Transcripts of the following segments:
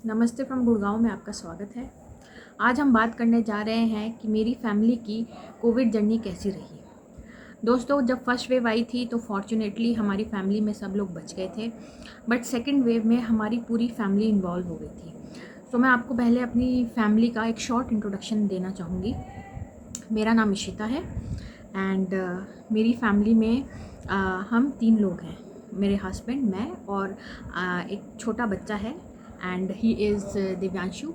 नमस्ते फ्रॉम गुड़गांव में आपका स्वागत है। आज हम बात करने जा रहे हैं कि मेरी फैमिली की कोविड जर्नी कैसी रही। दोस्तों, जब फर्स्ट वेव आई थी तो फॉर्चुनेटली हमारी फैमिली में सब लोग बच गए थे, बट सेकंड वेव में हमारी पूरी फैमिली इन्वॉल्व हो गई थी। तो मैं आपको पहले अपनी फैमिली का एक शॉर्ट इंट्रोडक्शन देना चाहूँगी। मेरा नाम इशिता है एंड मेरी फैमिली में हम 3 लोग हैं। मेरे हस्बैंड, मैं और एक छोटा बच्चा है and he is Divyanshu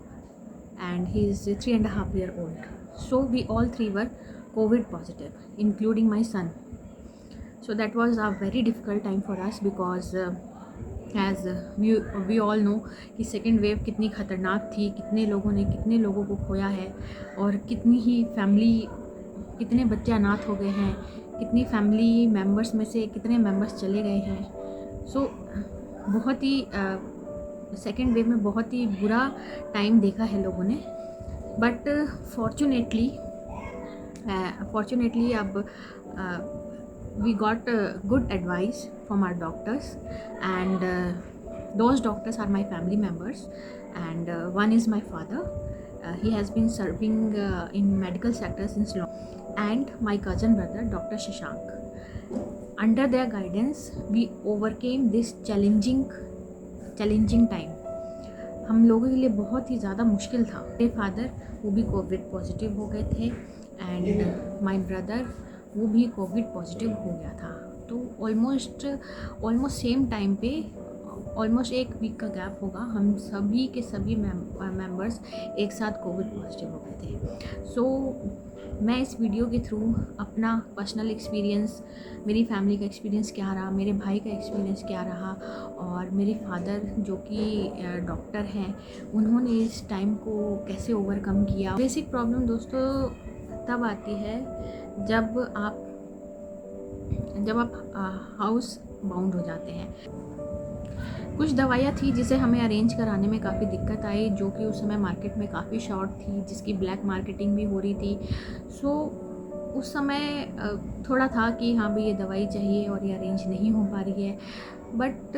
and he is 3.5 year old. So we all three were COVID positive, including my son. So that was a very difficult time for us because as we all know कि second wave कितनी ख़तरनाक थी, कितने लोगों ने कितने लोगों को खोया है और कितनी ही फैमिली, कितने बच्चे अनाथ हो गए हैं, कितनी फैमिली मेम्बर्स में से कितने मेम्बर्स चले गए हैं। सो बहुत ही सेकेंड वेव में बहुत ही बुरा टाइम देखा है लोगों ने, बट फॉर्चुनेटली अब we got good advice from our doctors and those doctors are my family members and one is my father. He has been serving in medical sector since long, and my cousin brother Dr. Shashank. Under their guidance we overcame this challenging time. हम लोगों के लिए बहुत ही ज़्यादा मुश्किल था। मेरे father वो भी कोविड पॉजिटिव हो गए थे एंड माय ब्रदर वो भी कोविड पॉजिटिव हो गया था। तो ऑलमोस्ट सेम टाइम पे, ऑलमोस्ट एक वीक का गैप होगा, हम सभी के सभी मेंबर्स एक साथ कोविड पॉजिटिव हो गए थे। सो मैं इस वीडियो के थ्रू अपना पर्सनल एक्सपीरियंस, मेरी फैमिली का एक्सपीरियंस क्या रहा, मेरे भाई का एक्सपीरियंस क्या रहा और मेरे फादर जो कि डॉक्टर हैं उन्होंने इस टाइम को कैसे ओवरकम किया। बेसिक प्रॉब्लम दोस्तों तब आती है जब आप हाउस बाउंड हो जाते हैं। कुछ दवाइयाँ थी जिसे हमें अरेंज कराने में काफ़ी दिक्कत आई, जो कि उस समय मार्केट में काफ़ी शॉर्ट थी, जिसकी ब्लैक मार्केटिंग भी हो रही थी। सो उस समय थोड़ा था कि हाँ भाई ये दवाई चाहिए और ये अरेंज नहीं हो पा रही है, बट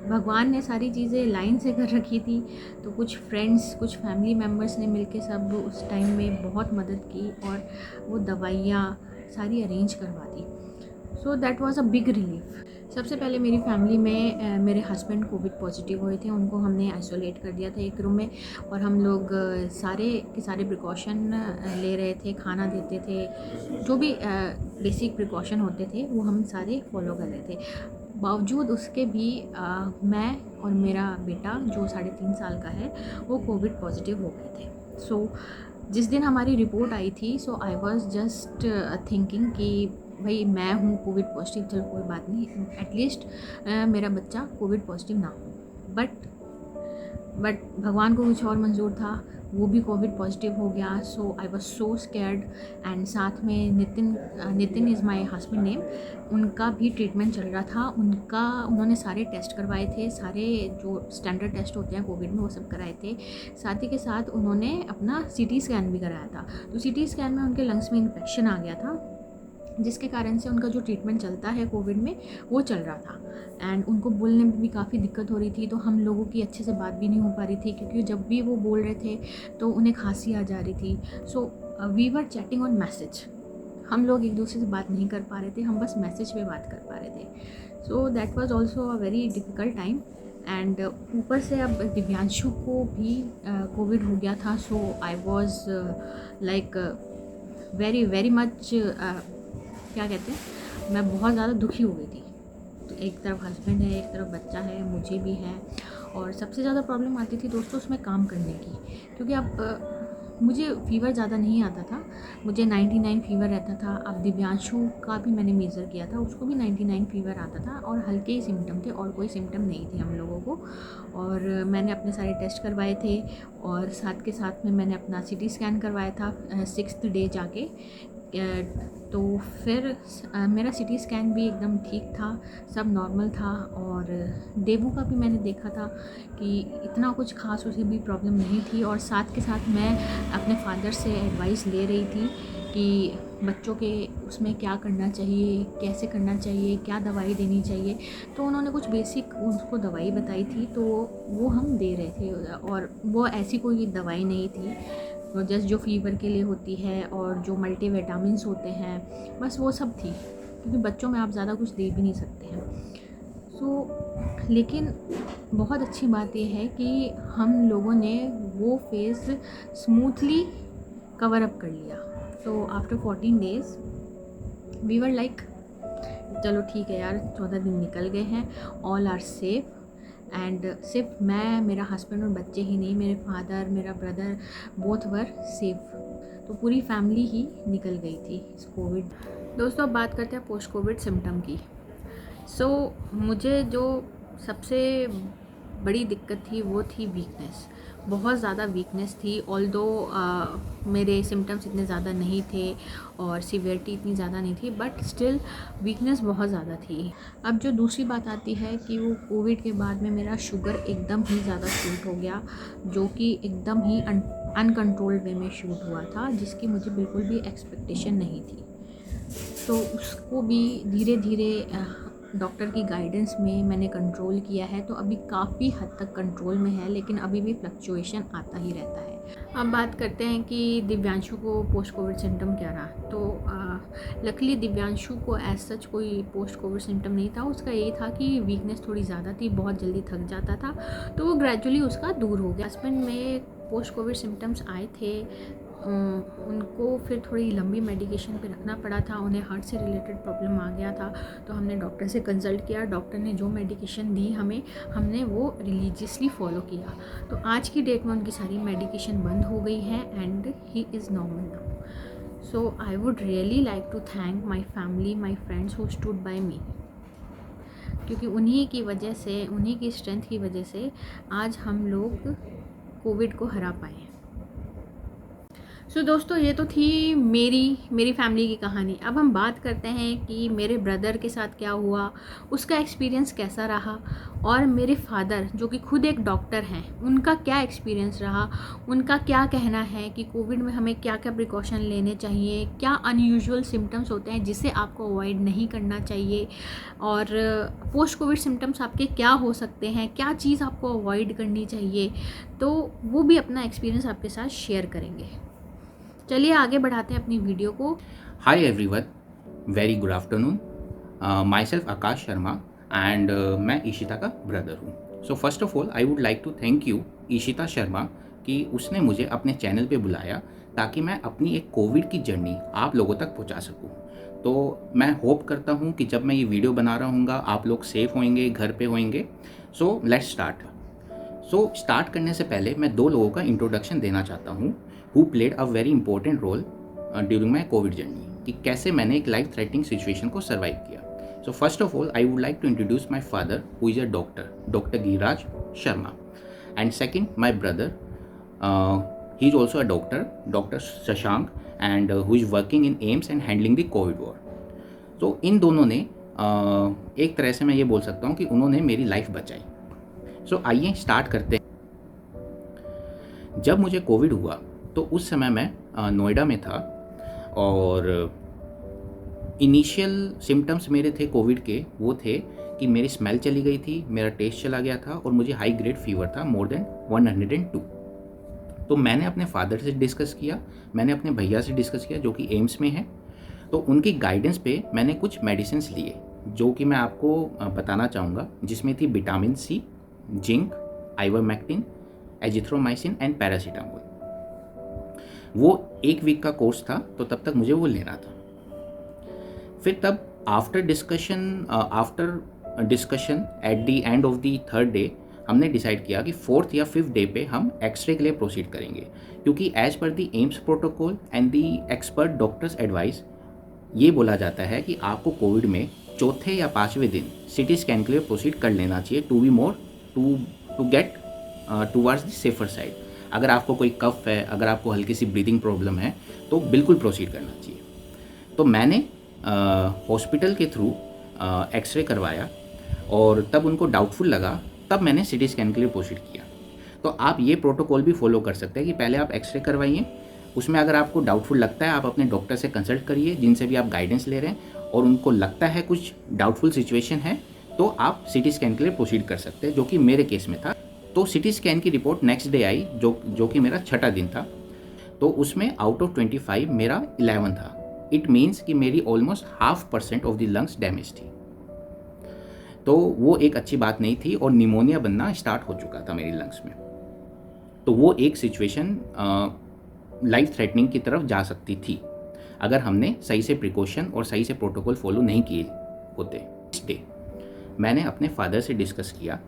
भगवान ने सारी चीज़ें लाइन से कर रखी थी। तो कुछ फ्रेंड्स, कुछ फैमिली मेम्बर्स ने मिलके सब उस टाइम में बहुत मदद की और वो दवाइयाँ सारी अरेंज करवा दी। So that was a big relief. सबसे पहले मेरी फैमिली में मेरे हस्बैंड कोविड पॉजिटिव हुए थे, उनको हमने आइसोलेट कर दिया था एक रूम में और हम लोग सारे के सारे प्रिकॉशन ले रहे थे, खाना देते थे, जो भी बेसिक प्रिकॉशन होते थे वो हम सारे फॉलो कर रहे थे। बावजूद उसके भी मैं और मेरा बेटा जो 3.5 साल का है वो कोविड पॉजिटिव हो गए थे। सो जिस दिन हमारी रिपोर्ट आई थी, सो आई वॉज जस्ट थिंकिंग कि भाई मैं हूँ कोविड पॉजिटिव, चलो कोई बात नहीं, एटलीस्ट मेरा बच्चा कोविड पॉजिटिव ना हो। बट भगवान को कुछ और मंजूर था, वो भी कोविड पॉजिटिव हो गया। So I was so scared and साथ में Nitin is my husband name, उनका भी ट्रीटमेंट चल रहा था। उन्होंने सारे टेस्ट करवाए थे, सारे जो स्टैंडर्ड टेस्ट होते हैं कोविड में वो सब कराए थे। साथ ही के साथ उन्होंने अपना CT स्कैन भी कराया था। तो CT स्कैन में उनके लंग्स में इन्फेक्शन आ गया था, जिसके कारण से उनका जो ट्रीटमेंट चलता है कोविड में वो चल रहा था एंड उनको बोलने में भी काफ़ी दिक्कत हो रही थी। तो हम लोगों की अच्छे से बात भी नहीं हो पा रही थी, क्योंकि जब भी वो बोल रहे थे तो उन्हें खांसी आ जा रही थी। So we were chatting on message, हम लोग एक दूसरे से बात नहीं कर पा रहे थे, हम बस मैसेज पे बात कर पा रहे थे। सो that was also a very difficult time and ऊपर से अब दिव्यांशु को भी कोविड हो गया था। So I was like very much क्या कहते हैं, मैं बहुत ज़्यादा दुखी हो गई थी। तो एक तरफ हस्बैंड है, एक तरफ बच्चा है, मुझे भी है, और सबसे ज़्यादा प्रॉब्लम आती थी दोस्तों उसमें काम करने की, क्योंकि अब मुझे फ़ीवर ज़्यादा नहीं आता था, मुझे 99 फ़ीवर रहता था। अब दिव्यांशु का भी मैंने मेज़र किया था, उसको भी 99 फ़ीवर आता था और हल्के ही सिम्टम थे और कोई सिम्टम नहीं थे हम लोगों को। और मैंने अपने सारे टेस्ट करवाए थे और साथ के साथ में मैंने अपना CT स्कैन करवाया था 6th डे जाके। तो फिर मेरा CT स्कैन भी एकदम ठीक था, सब नॉर्मल था। और देवू का भी मैंने देखा था कि इतना कुछ खास उसे भी प्रॉब्लम नहीं थी। और साथ के साथ मैं अपने फादर से एडवाइस ले रही थी कि बच्चों के उसमें क्या करना चाहिए, कैसे करना चाहिए, क्या दवाई देनी चाहिए। तो उन्होंने कुछ बेसिक उसको दवाई बताई थी, तो वो हम दे रहे थे। और वो ऐसी कोई दवाई नहीं थी, वो जस्ट जो फ़ीवर के लिए होती है और जो मल्टीविटामिन्स होते हैं, बस वो सब थी, क्योंकि बच्चों में आप ज़्यादा कुछ दे भी नहीं सकते हैं। लेकिन बहुत अच्छी बात यह है कि हम लोगों ने वो फेज़ स्मूथली कवर अप कर लिया। तो after 14 days we were like चलो ठीक है यार, 14 दिन निकल गए हैं, ऑल आर सेफ। एंड सिर्फ मैं, मेरा हस्बैंड और बच्चे ही नहीं, मेरे फादर, मेरा ब्रदर, बोथ वर सेफ। तो पूरी फैमिली ही निकल गई थी इस कोविड। दोस्तों अब बात करते हैं पोस्ट कोविड सिम्टम की। मुझे जो सबसे बड़ी दिक्कत थी वो थी वीकनेस। बहुत ज़्यादा वीकनेस थी। ऑल्दो मेरे सिम्टम्स इतने ज़्यादा नहीं थे और सीवियरिटी इतनी ज़्यादा नहीं थी, बट स्टिल वीकनेस बहुत ज़्यादा थी। अब जो दूसरी बात आती है कि वो कोविड के बाद में मेरा शुगर एकदम ही ज़्यादा शूट हो गया, जो कि एकदम ही अनकंट्रोल्ड वे में शूट हुआ था, जिसकी मुझे बिल्कुल भी एक्सपेक्टेशन नहीं थी। तो उसको भी धीरे धीरे डॉक्टर की गाइडेंस में मैंने कंट्रोल किया है। तो अभी काफ़ी हद तक कंट्रोल में है, लेकिन अभी भी फ्लक्चुएशन आता ही रहता है। अब बात करते हैं कि दिव्यांशु को पोस्ट कोविड सिम्टम क्या रहा। तो लकीली दिव्यांशु को एज सच कोई पोस्ट कोविड सिम्टम नहीं था। उसका यही था कि वीकनेस थोड़ी ज़्यादा थी, बहुत जल्दी थक जाता था, तो वो ग्रेजुअली उसका दूर हो गया। हस्बैंड में पोस्ट कोविड सिम्टम्स आए थे, उनको फिर थोड़ी लंबी मेडिकेशन पे रखना पड़ा था। उन्हें हार्ट से रिलेटेड प्रॉब्लम आ गया था, तो हमने डॉक्टर से कंसल्ट किया। डॉक्टर ने जो मेडिकेशन दी हमें, हमने वो रिलीजियसली फॉलो किया। तो आज की डेट में उनकी सारी मेडिकेशन बंद हो गई है and he is normal now. So I would really like to thank my family, my friends who stood by me, क्योंकि उन्हीं की वजह से, उन्हीं की स्ट्रेंथ की वजह से आज हम लोग कोविड को हरा पाए हैं। सो दोस्तों ये तो थी मेरी फैमिली की कहानी। अब हम बात करते हैं कि मेरे ब्रदर के साथ क्या हुआ, उसका एक्सपीरियंस कैसा रहा, और मेरे फादर जो कि खुद एक डॉक्टर हैं, उनका क्या एक्सपीरियंस रहा, उनका क्या कहना है कि कोविड में हमें क्या क्या प्रिकॉशन लेने चाहिए, क्या अनयूजुअल सिम्टम्स होते हैं जिसे आपको अवॉइड नहीं करना चाहिए, और पोस्ट कोविड सिम्टम्स आपके क्या हो सकते हैं, क्या चीज़ आपको अवॉइड करनी चाहिए। तो वो भी अपना एक्सपीरियंस आपके साथ शेयर करेंगे। चलिए आगे बढ़ाते हैं अपनी वीडियो को। Hi everyone, very good afternoon. Myself Akash Sharma and मैं ईशिता का ब्रदर हूँ। So first of all I would like to thank you Ishita Sharma कि उसने मुझे अपने चैनल पे बुलाया ताकि मैं अपनी एक कोविड की जर्नी आप लोगों तक पहुँचा सकूँ। तो मैं होप करता हूँ कि जब मैं ये वीडियो बना रहा हूँगा आप लोग सेफ़ होंगे, घर पे होंगे। So let's start. स्टार्ट करने से पहले मैं दो लोगों का इंट्रोडक्शन देना चाहता हूँ who played a very important role during my covid journey, कि कैसे मैंने एक लाइफ थ्रेटनिंग सिचुएशन को सर्वाइव किया। So first of all I would like to introduce my father who is a doctor Giriraj Sharma, and second my brother, he is also a doctor Shashank, and who is working in AIIMS and handling the covid war. तो इन दोनों ने एक तरह से मैं ये बोल सकता हूँ कि उन्होंने मेरी लाइफ बचाई। आइए स्टार्ट करते हैं। जब मुझे कोविड हुआ तो उस समय मैं नोएडा में था, और इनिशियल सिम्टम्स मेरे थे कोविड के वो थे कि मेरी स्मेल चली गई थी, मेरा टेस्ट चला गया था, और मुझे हाई ग्रेड फीवर था, मोर देन 102। तो मैंने अपने फादर से डिस्कस किया, मैंने अपने भैया से डिस्कस किया जो कि एम्स में है। तो उनकी गाइडेंस पे मैंने कुछ मेडिसिन्स लिए जो कि मैं आपको बताना चाहूँगा, जिसमें थी vitamin C, zinc, ivermectin, azithromycin and paracetamol. वो 1 वीक का कोर्स था, तो तब तक मुझे वो लेना था। फिर तब after discussion at the end of the 3rd day हमने डिसाइड किया कि 4th या 5th डे पे हम एक्सरे के लिए प्रोसीड करेंगे, क्योंकि as per the AIIMS protocol and the expert doctors advice ये बोला जाता है कि आपको कोविड में 4थे या 5वें दिन सिटी स्कैन के लिए प्रोसीड कर लेना चाहिए to get towards the safer side. अगर आपको कोई कफ है, अगर आपको हल्की सी ब्रीदिंग प्रॉब्लम है, तो बिल्कुल प्रोसीड करना चाहिए। तो मैंने हॉस्पिटल के थ्रू एक्सरे करवाया, और तब उनको डाउटफुल लगा, तब मैंने सिटी स्कैन के लिए प्रोसीड किया। तो आप ये प्रोटोकॉल भी फॉलो कर सकते हैं कि पहले आप एक्सरे करवाइए, उसमें अगर आपको डाउटफुल लगता है आप अपने डॉक्टर से कंसल्ट करिए, जिनसे भी आप गाइडेंस ले रहे हैं, और उनको लगता है कुछ डाउटफुल सिचुएशन है तो आप सिटी स्कैन के लिए प्रोसीड कर सकते हैं, जो कि मेरे केस में था। तो सिटी स्कैन की रिपोर्ट नेक्स्ट डे आई, जो कि मेरा छठा दिन था। तो उसमें आउट ऑफ 25 मेरा 11 था। इट मीन्स कि मेरी almost 0.5% of the lungs damage थी। तो वो एक अच्छी बात नहीं थी और निमोनिया बनना स्टार्ट हो चुका था मेरी लंग्स में। तो वो एक सिचुएशन लाइफ थ्रेटनिंग की तरफ जा सकती थी अगर हमने सही से प्रिकॉशन और सही से प्रोटोकॉल फॉलो नहीं किए होते। नेक्स्ट डे मैंने अपने फादर से डिस्कस किया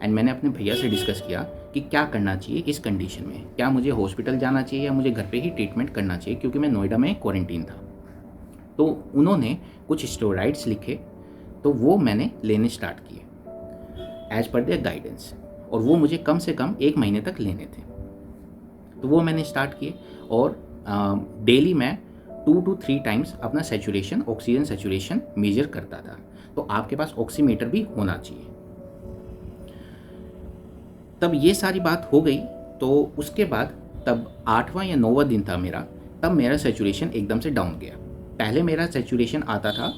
एंड मैंने अपने भैया से डिस्कस किया कि क्या करना चाहिए इस कंडीशन में, क्या मुझे हॉस्पिटल जाना चाहिए या मुझे घर पे ही ट्रीटमेंट करना चाहिए, क्योंकि मैं नोएडा में क्वारंटीन था। तो उन्होंने कुछ स्टेरॉइड्स लिखे, तो वो मैंने लेने स्टार्ट किए एज पर देयर गाइडेंस, और वो मुझे कम से कम 1 महीने तक लेने थे। तो वो मैंने स्टार्ट किए और डेली मैं 2 to 3 टाइम्स अपना सैचुरेशन, ऑक्सीजन सैचुरेशन मेजर करता था। तो आपके पास ऑक्सीमीटर भी होना चाहिए। तब ये सारी बात हो गई। तो उसके बाद तब 8वां या 9वां दिन था मेरा, तब मेरा सैचुरेशन एकदम से डाउन गया। पहले मेरा सैचुरेशन आता था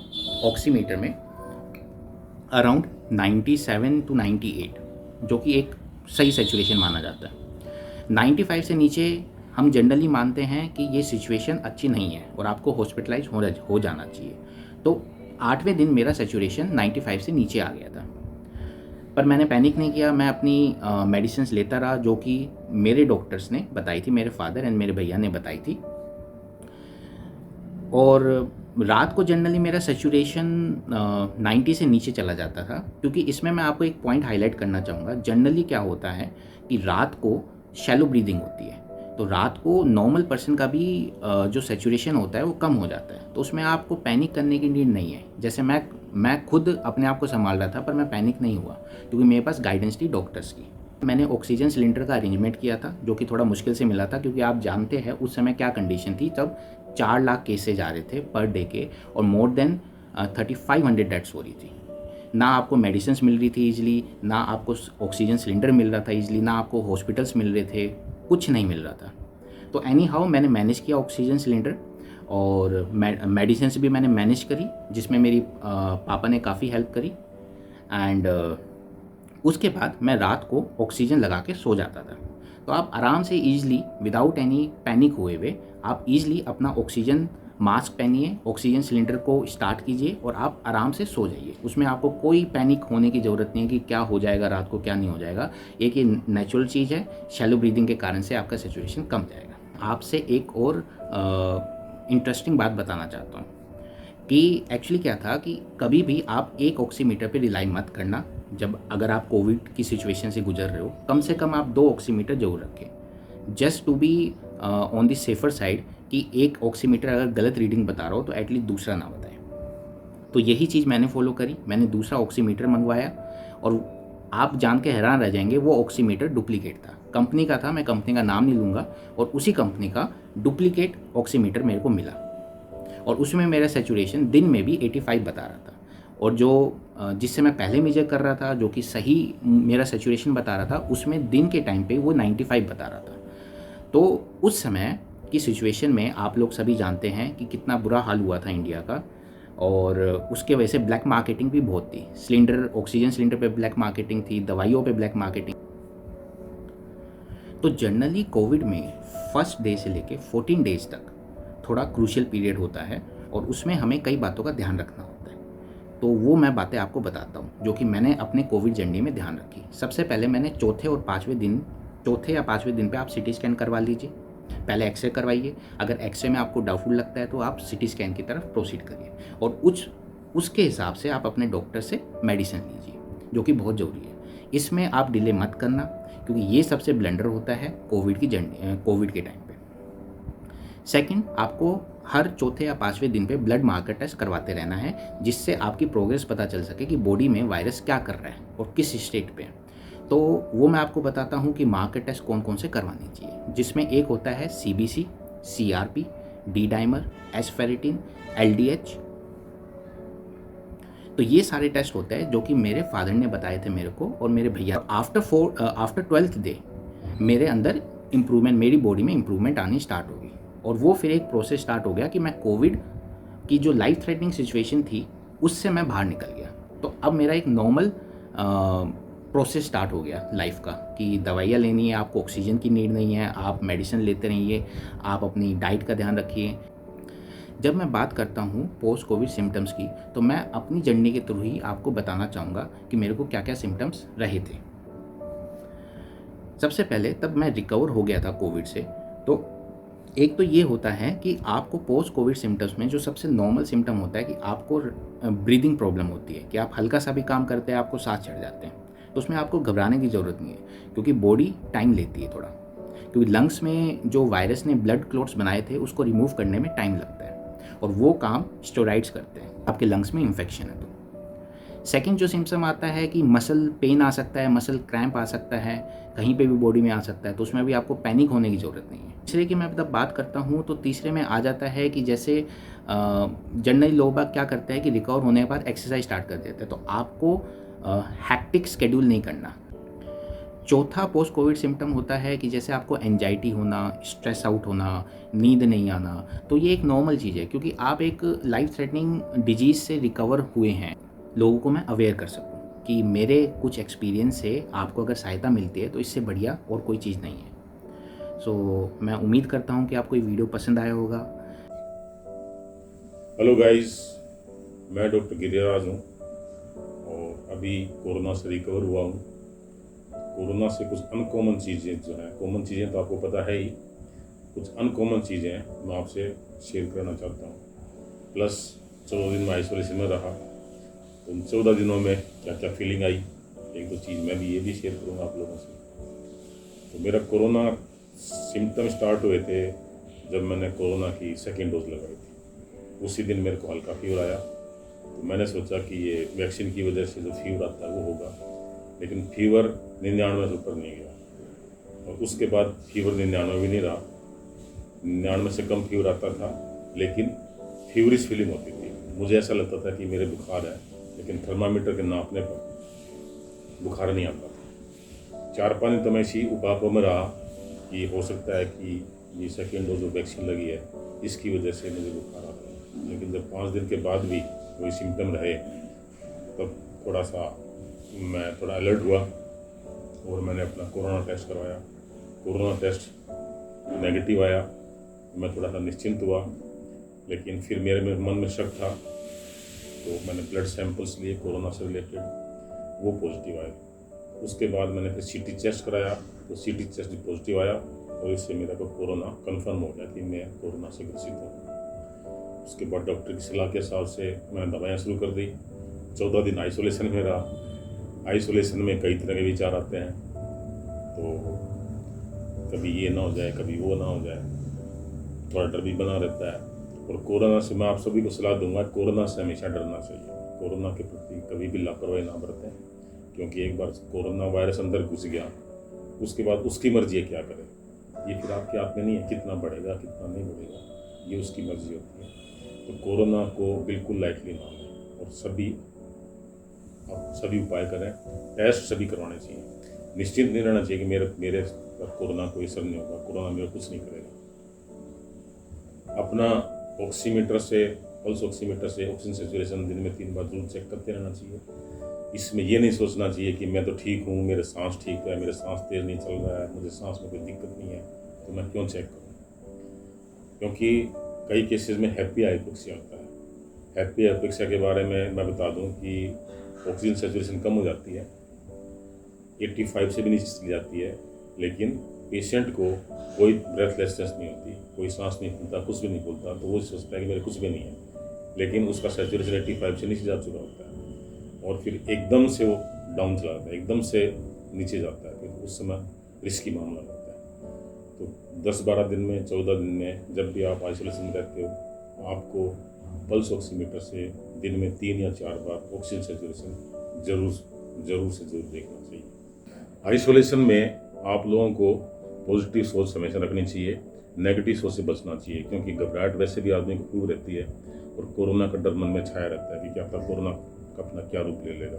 ऑक्सीमीटर में अराउंड 97 to 98, जो कि एक सही सैचुरेशन माना जाता है। 95 से नीचे हम जनरली मानते हैं कि ये सिचुएशन अच्छी नहीं है और आपको हॉस्पिटलाइज हो जाना चाहिए। तो 8वें दिन मेरा सैचुरेशन 95 से नीचे आ गया था, पर मैंने पैनिक नहीं किया। मैं अपनी मेडिसिन्स लेता रहा, जो कि मेरे डॉक्टर्स ने बताई थी, मेरे फादर एंड मेरे भैया ने बताई थी। और रात को जनरली मेरा सैचुरेशन 90 से नीचे चला जाता था, क्योंकि इसमें मैं आपको एक पॉइंट हाईलाइट करना चाहूँगा। जनरली क्या होता है कि रात को शैलो ब्रीदिंग होती है, तो रात को नॉर्मल पर्सन का भी जो सैचुरेशन होता है वो कम हो जाता है। तो उसमें आपको पैनिक करने की नीड नहीं है। जैसे मैं खुद अपने आप को संभाल रहा था, पर मैं पैनिक नहीं हुआ, क्योंकि मेरे पास गाइडेंस थी डॉक्टर्स की। मैंने ऑक्सीजन सिलेंडर का अरेंजमेंट किया था, जो कि थोड़ा मुश्किल से मिला था, क्योंकि आप जानते हैं उस समय क्या कंडीशन थी। तब 4 लाख केसेज आ रहे थे पर डे के, और मोर देन 3500 डेथ्स हो रही थी। ना आपको मेडिसिन मिल रही थी ईजिली, ना आपको ऑक्सीजन सिलेंडर मिल रहा था ईजिली, ना आपको हॉस्पिटल्स मिल रहे थे, कुछ नहीं मिल रहा था। तो एनी हाउ मैंने मैनेज किया ऑक्सीजन सिलेंडर, और मेडिसिन भी मैंने मैनेज करी, जिसमें मेरी पापा ने काफ़ी हेल्प करी। एंड उसके बाद मैं रात को ऑक्सीजन लगा के सो जाता था। तो आप आराम से ईजिली, विदाउट एनी पैनिक हुए आप ईजिली अपना ऑक्सीजन मास्क पहनिए, ऑक्सीजन सिलेंडर को स्टार्ट कीजिए और आप आराम से सो जाइए। उसमें आपको कोई पैनिक होने की ज़रूरत नहीं है कि क्या हो जाएगा रात को, क्या नहीं हो जाएगा। एक ये नेचुरल चीज़ है, शैलो ब्रीदिंग के कारण से आपका सिचुएशन कम जाएगा। आपसे एक और इंटरेस्टिंग बात बताना चाहता हूँ कि एक्चुअली क्या था कि कभी भी आप एक ऑक्सीमीटर पे रिलाई मत करना। अगर आप कोविड की सिचुएशन से गुजर रहे हो, कम से कम आप 2 ऑक्सीमीटर जरूर रखें, just to be on the safer side, कि एक ऑक्सीमीटर अगर गलत रीडिंग बता रहा हो तो एटलीस्ट दूसरा ना बताए। तो यही चीज़ मैंने फॉलो करी। मैंने दूसरा ऑक्सीमीटर मंगवाया, और आप जान के हैरान रह जाएंगे, वो ऑक्सीमीटर डुप्लीकेट था। कंपनी का था, मैं कंपनी का नाम नहीं लूँगा, और उसी कंपनी का डुप्लीकेट ऑक्सीमीटर मेरे को मिला, और उसमें मेरा सैचुरेशन दिन में भी 85 बता रहा था, और जो जिससे मैं पहले मेजर कर रहा था, जो कि सही मेरा सैचुरेशन बता रहा था, उसमें दिन के टाइम पे वो 95 बता रहा था। तो उस समय की सिचुएशन में आप लोग सभी जानते हैं कि कितना बुरा हाल हुआ था इंडिया का, और उसके वजह से ब्लैक मार्केटिंग भी बहुत थी। सिलेंडर, ऑक्सीजन सिलेंडर पे ब्लैक मार्केटिंग थी, दवाइयों पे ब्लैक मार्केटिंग। तो जनरली कोविड में फर्स्ट डे से लेके 14 डेज तक थोड़ा क्रूशियल पीरियड होता है, और उसमें हमें कई बातों का ध्यान रखना होता है। तो वो मैं बातें आपको बताता हूँ, जो कि मैंने अपने कोविड जर्नी में ध्यान रखी। सबसे पहले मैंने चौथे या पाँचवें दिन पे आप सिटी स्कैन करवा लीजिए। पहले एक्सरे करवाइए। अगर एक्सरे में आपको डाउटफुल लगता है तो आप सिटी स्कैन की तरफ प्रोसीड करिए, और उसके हिसाब से आप अपने डॉक्टर से मेडिसिन लीजिए, जो कि बहुत ज़रूरी है। इसमें आप डिले मत करना, क्योंकि ये सबसे ब्लंडर होता है कोविड के टाइम पे। सेकंड, आपको हर चौथे या पाँचवें दिन पे ब्लड मार्कर टेस्ट करवाते रहना है, जिससे आपकी प्रोग्रेस पता चल सके कि बॉडी में वायरस क्या कर रहा है और किस स्टेट पे है। तो वो मैं आपको बताता हूँ कि मार्कर टेस्ट कौन कौन से करवाने चाहिए, जिसमें एक होता है CBC, CRP, डी डाइमर, एस्फेरिटिन, LDH। तो ये सारे टेस्ट होते हैं जो कि मेरे फादर ने बताए थे मेरे को और मेरे भैया। आफ्टर 12th डे मेरे अंदर इम्प्रूवमेंट, मेरी बॉडी में इम्प्रूवमेंट आनी स्टार्ट होगी। और वो फिर एक प्रोसेस स्टार्ट हो गया कि मैं कोविड की जो लाइफ थ्रेटनिंग सिचुएशन थी उससे मैं बाहर निकल गया। तो अब मेरा एक नॉर्मल प्रोसेस स्टार्ट हो गया लाइफ का कि दवाइयाँ लेनी है, आपको ऑक्सीजन की नीड नहीं है, आप मेडिसिन लेते रहिए, आप अपनी डाइट का ध्यान रखिए। जब मैं बात करता हूँ पोस्ट कोविड सिम्टम्स की, तो मैं अपनी जर्नी के थ्रू ही आपको बताना चाहूँगा कि मेरे को क्या क्या सिम्टम्स रहे थे। सबसे पहले तब मैं रिकवर हो गया था कोविड से, तो एक तो ये होता है कि आपको पोस्ट कोविड सिम्टम्स में जो सबसे नॉर्मल सिम्टम होता है कि आपको ब्रीदिंग प्रॉब्लम होती है, कि आप हल्का सा भी काम करते हैं आपको सांस चढ़ जाते हैं। तो उसमें आपको घबराने की ज़रूरत नहीं है, क्योंकि बॉडी टाइम लेती है थोड़ा, क्योंकि लंग्स में जो वायरस ने ब्लड क्लॉट्स बनाए थे उसको रिमूव करने में टाइम लगता है, और वो काम स्टेरॉइड्स करते हैं। आपके लंग्स में इन्फेक्शन है तो सेकंड जो सिम्पटम आता है कि मसल पेन आ सकता है, मसल क्रैम्प आ सकता है, कहीं पे भी बॉडी में आ सकता है, तो उसमें भी आपको पैनिक होने की ज़रूरत नहीं है। तीसरे की मैं जब बात करता हूँ तो तीसरे में आ जाता है कि जैसे जनरली लोग बाग क्या करते हैं कि रिकवर होने के बाद एक्सरसाइज स्टार्ट कर देते हैं, तो आपको हैक्टिक शेड्यूल नहीं करना। चौथा पोस्ट कोविड सिम्टम होता है कि जैसे आपको एंजाइटी होना, स्ट्रेस आउट होना, नींद नहीं आना। तो ये एक नॉर्मल चीज़ है, क्योंकि आप एक लाइफ थ्रेटनिंग डिजीज़ से रिकवर हुए हैं। लोगों को मैं अवेयर कर सकूं कि मेरे कुछ एक्सपीरियंस से आपको अगर सहायता मिलती है तो इससे बढ़िया और कोई चीज़ नहीं है। सो मैं उम्मीद करता हूं कि आपको ये वीडियो पसंद आया होगा। हेलो गाइस, मैं डॉक्टर गिरिराज हूँ और अभी कोरोना से रिकवर हुआ हूँ। कोरोना से कुछ अनकॉमन चीज़ें जो हैं, कॉमन चीज़ें तो आपको पता है ही, कुछ अनकॉमन चीज़ें मैं आपसे शेयर करना चाहता हूँ। प्लस 14 दिन में आइसोलेशन में रहा, तो उन 14 दिनों में क्या क्या फीलिंग आई, एक दो चीज़ मैं भी ये भी शेयर करूँगा आप लोगों से। तो मेरा कोरोना सिम्टम स्टार्ट हुए थे जब मैंने कोरोना की सेकेंड डोज लगाई थी। उसी दिन मेरे को हल्का फीवर आया, तो मैंने सोचा कि ये वैक्सीन की वजह से जो फीवर आता है वो होगा, लेकिन फीवर 99 से ऊपर नहीं गया। और उसके बाद फीवर 99 भी नहीं रहा, 99 से कम फीवर आता था, लेकिन फीवरिश फीलिंग होती थी। मुझे ऐसा लगता था कि मेरे बुखार है, लेकिन थर्मामीटर के नापने पर बुखार नहीं आता था। 4-5 दिन तो मैं इसी उपायों में रहा कि हो सकता है कि ये सेकेंड डोज जो वैक्सीन लगी है इसकी वजह से मुझे बुखार आता है। लेकिन जब 5 दिन के बाद भी कोई सिम्टम रहे, तब थोड़ा सा मैं थोड़ा अलर्ट हुआ और मैंने अपना कोरोना टेस्ट करवाया। कोरोना टेस्ट नेगेटिव आया, मैं थोड़ा सा निश्चिंत हुआ, लेकिन फिर मेरे मन में शक था, तो मैंने ब्लड सैंपल्स लिए कोरोना से रिलेटेड, वो पॉजिटिव आए। उसके बाद मैंने फिर सीटी टेस्ट कराया, तो सीटी टेस्ट भी पॉजिटिव आया, और इससे मेरा को कोरोना कंफर्म हो गया कि मैं कोरोना से ग्रसित हूँ। उसके बाद डॉक्टर की सलाह के हिसाब से मैंने दवाइयाँ शुरू कर दी। 14 दिन आइसोलेशन में रहा। आइसोलेशन में कई तरह के विचार आते हैं, तो कभी ये ना हो जाए, कभी वो ना हो जाए, थोड़ा डर भी बना रहता है। और कोरोना से मैं आप सभी को सलाह दूंगा, कोरोना से हमेशा डरना चाहिए। कोरोना के प्रति कभी भी लापरवाही ना बरतें, क्योंकि एक बार कोरोना वायरस अंदर घुस गया, उसके बाद उसकी मर्जी है क्या करे। ये फिर आपके हाथ में नहीं है, कितना बढ़ेगा कितना नहीं बढ़ेगा, ये उसकी मर्जी होती है। तो कोरोना को बिल्कुल लाइटली ना लें, और आप सभी उपाय करें। टेस्ट सभी करवाने चाहिए। निश्चिंत नहीं रहना चाहिए कि मेरे पर कोरोना कोई असर नहीं होगा, कोरोना मेरा कुछ नहीं करेगा। अपना ऑक्सीमीटर से, पल्स ऑक्सीमीटर से ऑक्सीजन सैचुरेशन दिन में 3 बार जरूर चेक करते रहना चाहिए। इसमें ये नहीं सोचना चाहिए कि मैं तो ठीक हूँ, मेरे सांस ठीक है, मेरे सांस तेज नहीं चल रहा है, मुझे सांस में कोई दिक्कत नहीं है, तो मैं क्यों चेक करूँ। क्योंकि कई केसेस में हैप्पी हाइपोक्सिया होता है। हैप्पी हाइपोक्सिया के बारे में मैं बता दूँ कि ऑक्सीजन सैचुरेशन कम हो जाती है, 85 से भी नीचे चली जाती है, लेकिन पेशेंट को कोई ब्रेथलेसनेस नहीं होती, कोई सांस नहीं फूलता, कुछ भी नहीं फूलता, तो वो सोचता है कि मेरे कुछ भी नहीं है, लेकिन उसका सैचुरेशन 85 से नीचे जा चुका होता है, और फिर एकदम से वो डाउन चला जाता है, एकदम से नीचे जाता है, फिर उस समय रिस्की मामला होता है। तो 10-12 दिन में, 14 दिन में जब भी आप आइसोलेशन में रहते हो, आपको पल्स ऑक्सीमीटर से दिन में 3 या 4 बार ऑक्सीजन सैचुरेशन जरूर से जरूर देखना चाहिए। आइसोलेशन में आप लोगों को पॉजिटिव सोच हमेशा रखनी चाहिए, नेगेटिव सोच से बचना चाहिए, क्योंकि घबराहट वैसे भी आदमी को खूब रहती है, और कोरोना का डर मन में छाया रहता है कि क्या पता कोरोना अपना क्या रूप ले लेगा।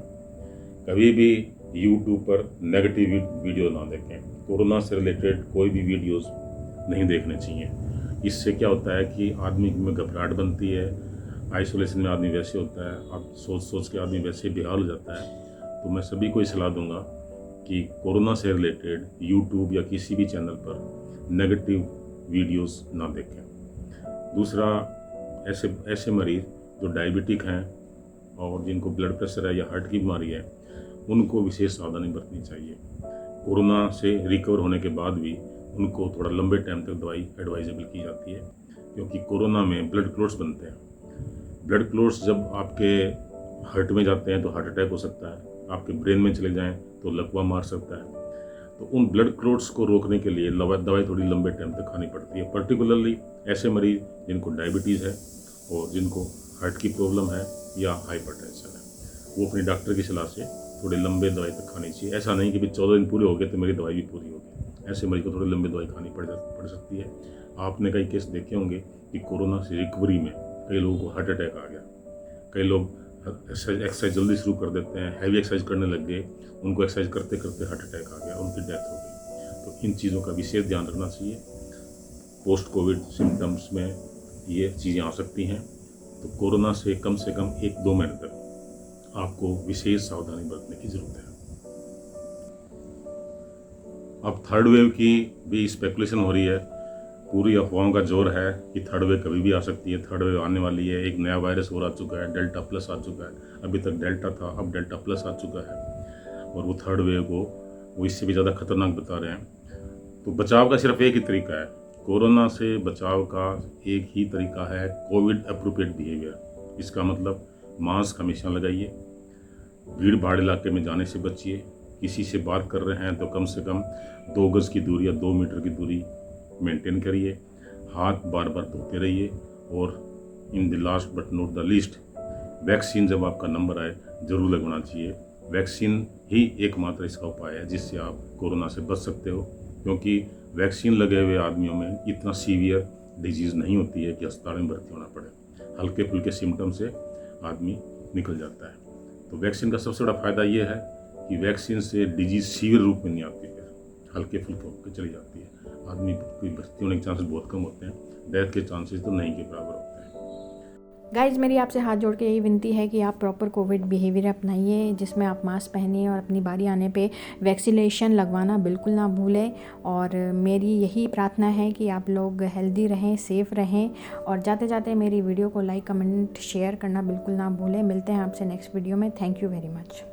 कभी भी यूट्यूब पर नेगेटिव वीडियो ना देखें, कोरोना से रिलेटेड कोई भी वीडियोस नहीं देखने चाहिए। इससे क्या होता है कि आदमी में घबराहट बनती है, आइसोलेशन में आदमी वैसे होता है, आप सोच सोच के आदमी वैसे बेहाल हो जाता है। तो मैं सभी को ये सलाह दूंगा कि कोरोना से रिलेटेड यूट्यूब या किसी भी चैनल पर नेगेटिव वीडियोस ना देखें। दूसरा, ऐसे मरीज़ जो डायबिटिक हैं और जिनको ब्लड प्रेशर है या हार्ट की बीमारी है, उनको विशेष सावधानी बरतनी चाहिए। कोरोना से रिकवर होने के बाद भी उनको थोड़ा लंबे टाइम तक दवाई एडवाइजेबल की जाती है, क्योंकि कोरोना में ब्लड क्लोट्स बनते हैं। ब्लड क्लोट्स जब आपके हार्ट में जाते हैं तो हार्ट अटैक हो सकता है, आपके ब्रेन में चले जाएं तो लकवा मार सकता है। तो उन ब्लड क्लोट्स को रोकने के लिए दवाई थोड़ी लंबे टाइम तक खानी पड़ती है। पर्टिकुलरली ऐसे मरीज़ जिनको डायबिटीज़ है और जिनको हार्ट की प्रॉब्लम है या हाइपरटेंशन है, वो अपने डॉक्टर की सलाह से थोड़े लंबे दवाई तक खानी चाहिए। ऐसा नहीं कि भाई 14 दिन पूरे हो गए तो मेरी दवाई भी पूरी होगी। ऐसे मरीज को थोड़ी लंबी दवाई खानी पड़ सकती है। आपने कई केस देखे होंगे कि कोरोना से रिकवरी में कई लोगों को हार्ट अटैक आ गया, कई लोग एक्सरसाइज जल्दी शुरू कर देते हैं, हैवी एक्सरसाइज करने लग गए, उनको एक्सरसाइज करते करते हार्ट अटैक आ गया, उनकी डेथ हो गई। तो इन चीज़ों का विशेष ध्यान रखना चाहिए। पोस्ट कोविड सिम्टम्स में ये चीज़ें आ सकती हैं, तो कोरोना से कम 1-2 महीने तक आपको विशेष सावधानी बरतने की ज़रूरत है। अब थर्ड वेव की भी स्पेकुलेशन हो रही है, पूरी अफवाहों का जोर है कि थर्ड वेव कभी भी आ सकती है, थर्ड वेव आने वाली है। एक नया वायरस और आ चुका है, डेल्टा प्लस आ चुका है। अभी तक डेल्टा था, अब डेल्टा प्लस आ चुका है और वो थर्ड वेव को वो इससे भी ज़्यादा खतरनाक बता रहे हैं। तो बचाव का सिर्फ एक ही तरीका है, कोरोना से बचाव का एक ही तरीका है, कोविड अप्रोप्रिएट बिहेवियर। इसका मतलब मास्क हमेशा लगाइए, भीड़ भाड़ इलाके में जाने से बचिए, किसी से बात कर रहे हैं तो कम से कम 2 गज की दूरी या 2 मीटर की दूरी मेंटेन करिए, हाथ बार बार धोते रहिए और in the last but not the least, vaccine जब आपका नंबर आए ज़रूर लगवाना चाहिए। वैक्सीन ही एकमात्र इसका उपाय है जिससे आप कोरोना से बच सकते हो, क्योंकि वैक्सीन लगे हुए आदमियों में इतना सीवियर डिजीज़ नहीं होती है कि अस्पताल में भर्ती होना पड़े। हल्के फुल्के सिम्टम से आदमी निकल जाता है। तो वैक्सीन का सबसे बड़ा फ़ायदा ये है कि वैक्सीन से डिजीज़ सीवियर रूप में नहीं आती है, हल्के फुल्के होकर चली जाती है। आदमी की भर्ती होने के चांसेस बहुत कम होते हैं, डेथ के चांसेस तो नहीं के बराबर होते हैं। गाइज, मेरी आपसे हाथ जोड़ के यही विनती है कि आप प्रॉपर कोविड बिहेवियर अपनाइए, जिसमें आप मास्क पहनिए और अपनी बारी आने पे वैक्सीनेशन लगवाना बिल्कुल ना भूलें। और मेरी यही प्रार्थना है कि आप लोग हेल्दी रहें, सेफ़ रहें और जाते जाते मेरी वीडियो को लाइक, कमेंट, शेयर करना बिल्कुल ना भूलें। मिलते हैं आपसे नेक्स्ट वीडियो में। Thank you very much.